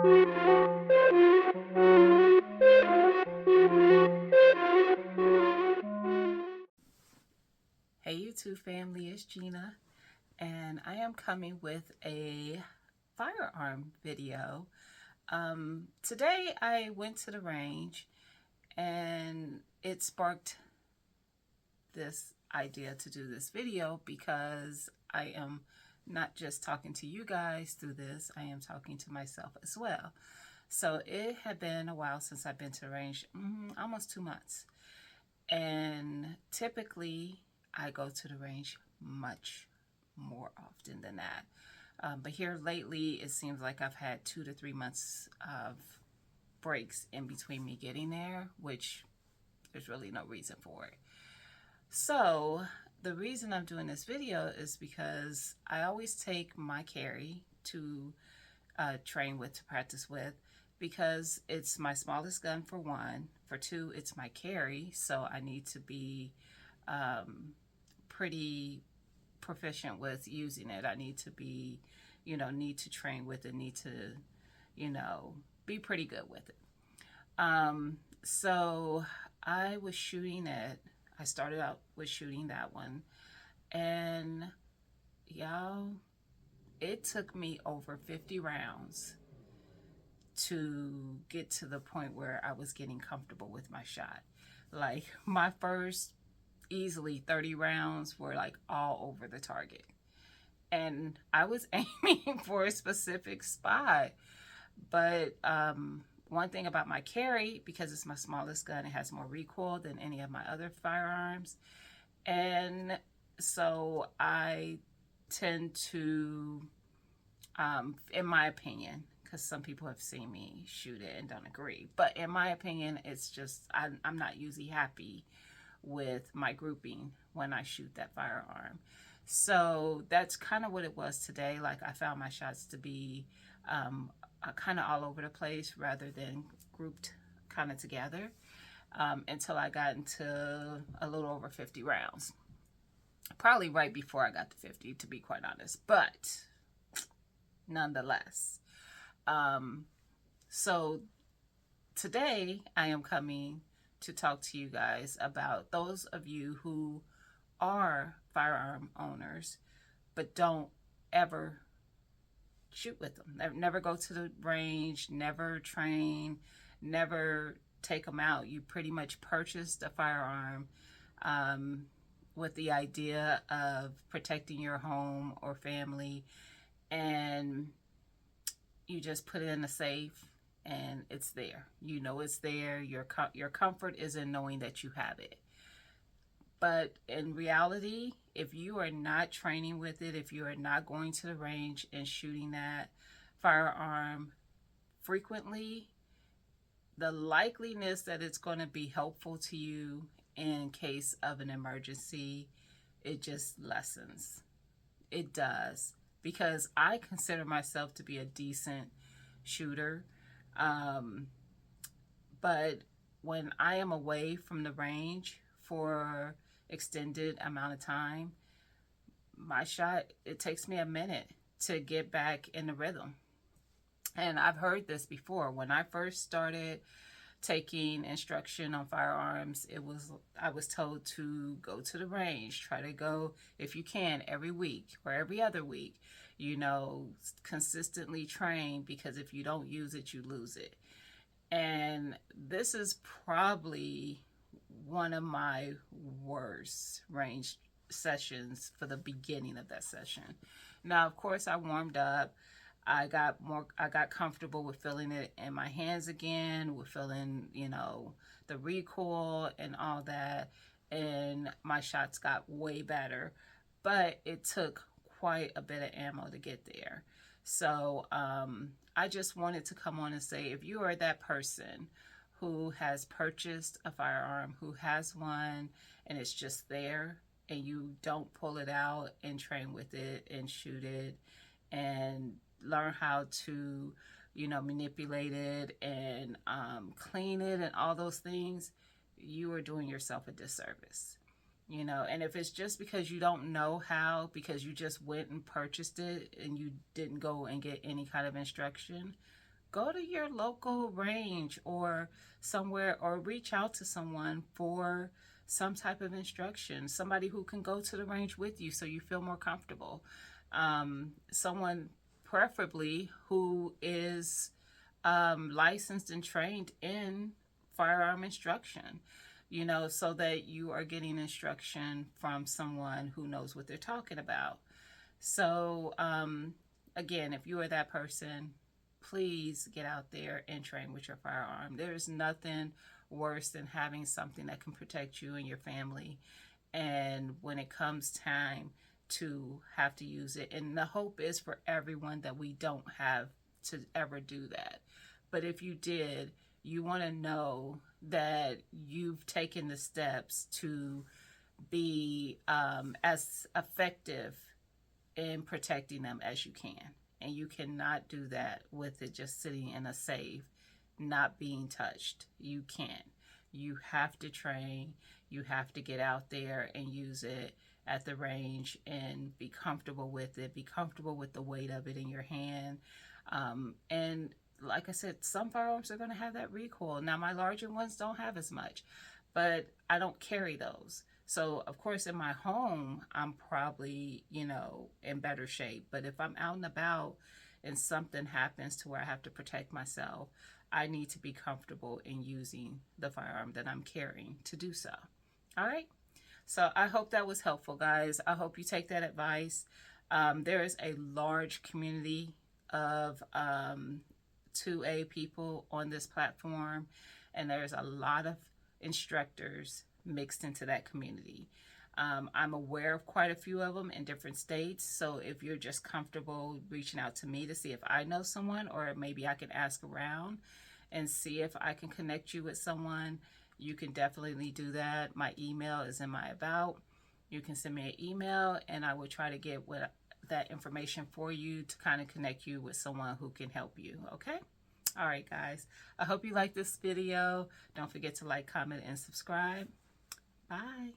Hey YouTube family, it's Gina, and I am coming with a firearm video. Today I went to the range and it sparked this idea to do this video because I am not just talking to you guys through this, I am talking to myself as well. So it had been a while since I've been to the range, almost 2 months. And typically I go to the range much more often than that. But here lately, it seems like I've had 2 to 3 months of breaks in between me getting there, which there's really no reason for it. So the reason I'm doing this video is because I always take my carry to train with, to practice with, because it's my smallest gun for one. For two, it's my carry, so I need to be pretty proficient with using it. I need to be, need to train with it, need to, be pretty good with it. So I was shooting it. I started out with shooting that one, and y'all, it took me over 50 rounds to get to the point where I was getting comfortable with my shot. Like my first easily 30 rounds were like all over the target. And I was aiming for a specific spot. But one thing about my carry, because it's my smallest gun, it has more recoil than any of my other firearms. And so I tend to, in my opinion, because some people have seen me shoot it and don't agree, but in my opinion, it's just, I'm not usually happy with my grouping when I shoot that firearm. So that's kind of what it was today. Like I found my shots to be kind of all over the place rather than grouped kind of together, until I got into a little over 50 rounds. Probably right before I got to 50, to be quite honest, but nonetheless. So today I am coming to talk to you guys about those of you who are firearm owners but don't ever shoot with them. Never go to the range, never train, never take them out. You pretty much purchased a firearm with the idea of protecting your home or family, and you just put it in a safe and it's there. You know it's there. Your comfort is in knowing that you have it. But in reality, if you are not training with it, if you are not going to the range and shooting that firearm frequently, the likeliness that it's going to be helpful to you in case of an emergency, it just lessens. It does. Because I consider myself to be a decent shooter. But when I am away from the range for extended amount of time, my shot, it takes me a minute to get back in the rhythm. And I've heard this before. When I first started taking instruction on firearms, I was told to go to the range, try to go if you can every week or every other week, consistently train, because if you don't use it, you lose it. And this is probably one of my worst range sessions for the beginning of that session. Now, of course, I warmed up. I got comfortable with feeling it in my hands again, with feeling, the recoil and all that. And my shots got way better, but it took quite a bit of ammo to get there. So I just wanted to come on and say, if you are that person who has purchased a firearm, who has one, and it's just there, and you don't pull it out and train with it and shoot it and learn how to, manipulate it and clean it and all those things, you are doing yourself a disservice. And if it's just because you don't know how, because you just went and purchased it and you didn't go and get any kind of instruction, go to your local range or somewhere, or reach out to someone for some type of instruction, somebody who can go to the range with you so you feel more comfortable. Someone preferably who is licensed and trained in firearm instruction, so that you are getting instruction from someone who knows what they're talking about. So, again, if you are that person, please get out there and train with your firearm. There's nothing worse than having something that can protect you and your family. And when it comes time to have to use it, and the hope is for everyone that we don't have to ever do that. But if you did, you want to know that you've taken the steps to be as effective in protecting them as you can. And you cannot do that with it just sitting in a safe, not being touched. You can't. You have to train. You have to get out there and use it at the range and be comfortable with it. Be comfortable with the weight of it in your hand. And like I said, some firearms are going to have that recoil. Now, my larger ones don't have as much, but I don't carry those. So, of course, in my home, I'm probably, in better shape. But if I'm out and about and something happens to where I have to protect myself, I need to be comfortable in using the firearm that I'm carrying to do so. All right? So I hope that was helpful, guys. I hope you take that advice. There is a large community of 2A people on this platform, and there's a lot of instructors mixed into that community. I'm aware of quite a few of them in different states, so if you're just comfortable reaching out to me to see if I know someone, or maybe I can ask around and see if I can connect you with someone, you can definitely do that. My email is in my about. You can send me an email and I will try to get that information for you to kind of connect you with someone who can help you, okay? All right, guys. I hope you like this video. Don't forget to like, comment, and subscribe. Bye.